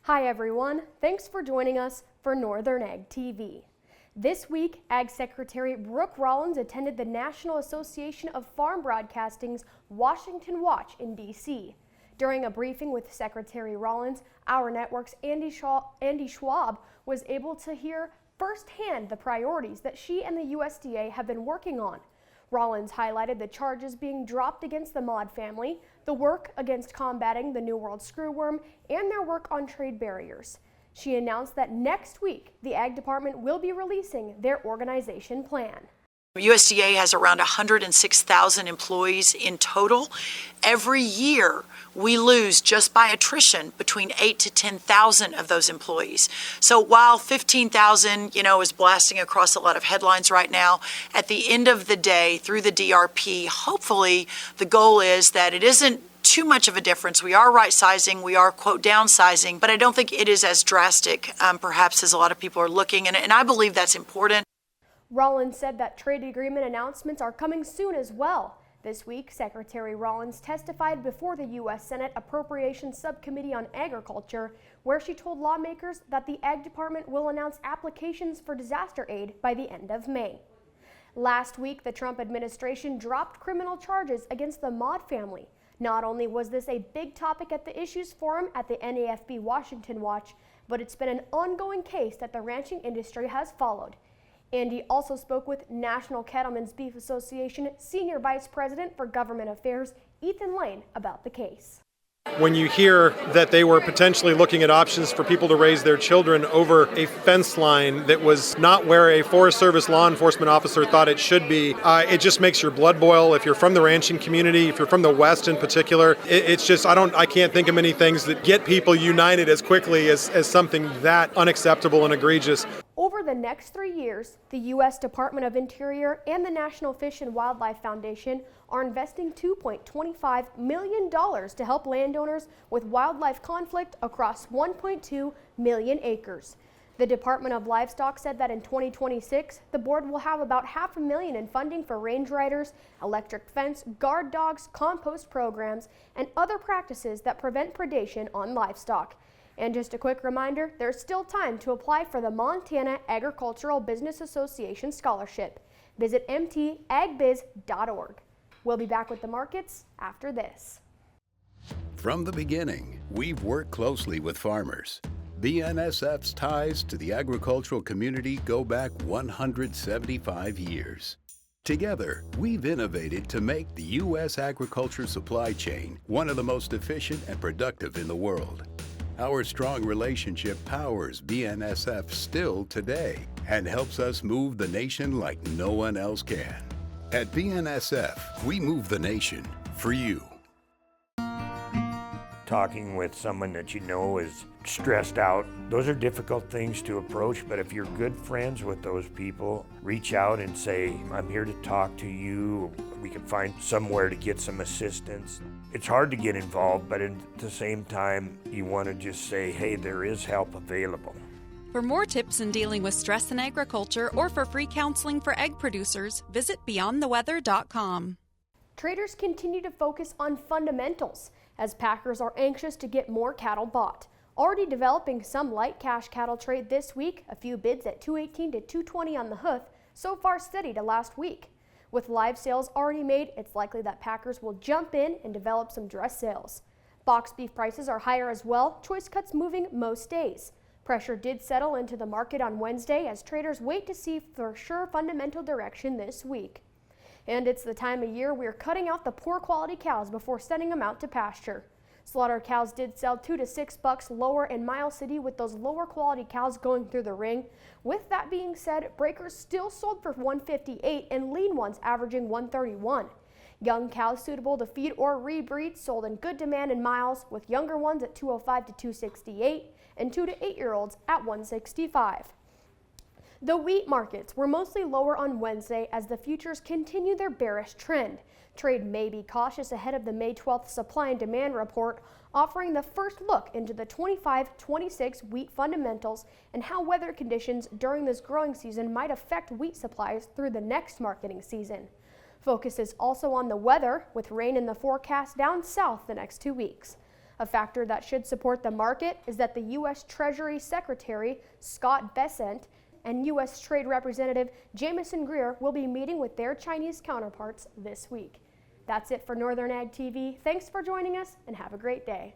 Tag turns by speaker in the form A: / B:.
A: Hi everyone, thanks for joining us for Northern Ag TV. This week, Ag Secretary Brooke Rollins attended the National Association of Farm Broadcasting's Washington Watch in D.C. During a briefing with Secretary Rollins, our network's Andy Schwab was able to hear firsthand the priorities that she and the USDA have been working on. Rollins highlighted the charges being dropped against the Maude family, the work against combating the New World screwworm, and their work on trade barriers. She announced that next week, the Ag Department will be releasing their organization plan.
B: USDA has around 106,000 employees in total. Every year, we lose just by attrition between 8 to 10,000 of those employees. So while 15,000, is blasting across a lot of headlines right now, at the end of the day, through the DRP, hopefully the goal is that it isn't too much of a difference. We are right sizing, we are, quote, downsizing, but I don't think it is as drastic, perhaps, as a lot of people are looking, and I believe that's important.
A: Rollins said that trade agreement announcements are coming soon as well. This week, Secretary Rollins testified before the U.S. Senate Appropriations Subcommittee on Agriculture, where she told lawmakers that the Ag Department will announce applications for disaster aid by the end of May. Last week, the Trump administration dropped criminal charges against the Maude family. Not only was this a big topic at the Issues Forum at the NAFB Washington Watch, but it's been an ongoing case that the ranching industry has followed. Andy also spoke with National Cattlemen's Beef Association Senior Vice President for Government Affairs, Ethan Lane, about the case.
C: When you hear that they were potentially looking at options for people to raise their children over a fence line that was not where a Forest Service law enforcement officer thought it should be, it just makes your blood boil. If you're from the ranching community, if you're from the West in particular, it's just, I can't think of many things that get people united as quickly as something that unacceptable and egregious.
A: Over the next 3 years, the U.S. Department of Interior and the National Fish and Wildlife Foundation are investing $2.25 million to help landowners with wildlife conflict across 1.2 million acres. The Department of Livestock said that in 2026, the board will have about $500,000 in funding for range riders, electric fence, guard dogs, compost programs, and other practices that prevent predation on livestock. And just a quick reminder, there's still time to apply for the Montana Agricultural Business Association Scholarship. Visit mtagbiz.org. We'll be back with the markets after this.
D: From the beginning, we've worked closely with farmers. BNSF's ties to the agricultural community go back 175 years. Together, we've innovated to make the U.S. agriculture supply chain one of the most efficient and productive in the world. Our strong relationship powers BNSF still today and helps us move the nation like no one else can. At BNSF, we move the nation for you.
E: Talking with someone that you know is stressed out, those are difficult things to approach, but if you're good friends with those people, reach out and say, I'm here to talk to you. We can find somewhere to get some assistance. It's hard to get involved, but at the same time, you want to just say, hey, there is help available.
F: For more tips in dealing with stress in agriculture or for free counseling for egg producers, visit beyondtheweather.com.
A: Traders continue to focus on fundamentals as packers are anxious to get more cattle bought. Already developing some light cash cattle trade this week, a few bids at $218 to $220 on the hoof, so far steady to last week. With live sales already made, it's likely that packers will jump in and develop some dress sales. Box beef prices are higher as well, choice cuts moving most days. Pressure did settle into the market on Wednesday as traders wait to see for sure fundamental direction this week. And it's the time of year we're cutting out the poor quality cows before sending them out to pasture. Slaughter cows did sell $2 to $6 lower in Miles City, with those lower quality cows going through the ring. With that being said, breakers still sold for $158 and lean ones averaging $131. Young cows suitable to feed or rebreed sold in good demand in Miles, with younger ones at $205 to $268 and 2 to 8-year-olds at $165. The wheat markets were mostly lower on Wednesday as the futures continue their bearish trend. Trade may be cautious ahead of the May 12th supply and demand report, offering the first look into the 25-26 wheat fundamentals and how weather conditions during this growing season might affect wheat supplies through the next marketing season. Focus is also on the weather, with rain in the forecast down south the next 2 weeks. A factor that should support the market is that the U.S. Treasury Secretary Scott Bessent and U.S. Trade Representative Jamieson Greer will be meeting with their Chinese counterparts this week. That's it for Northern Ag TV. Thanks for joining us and have a great day.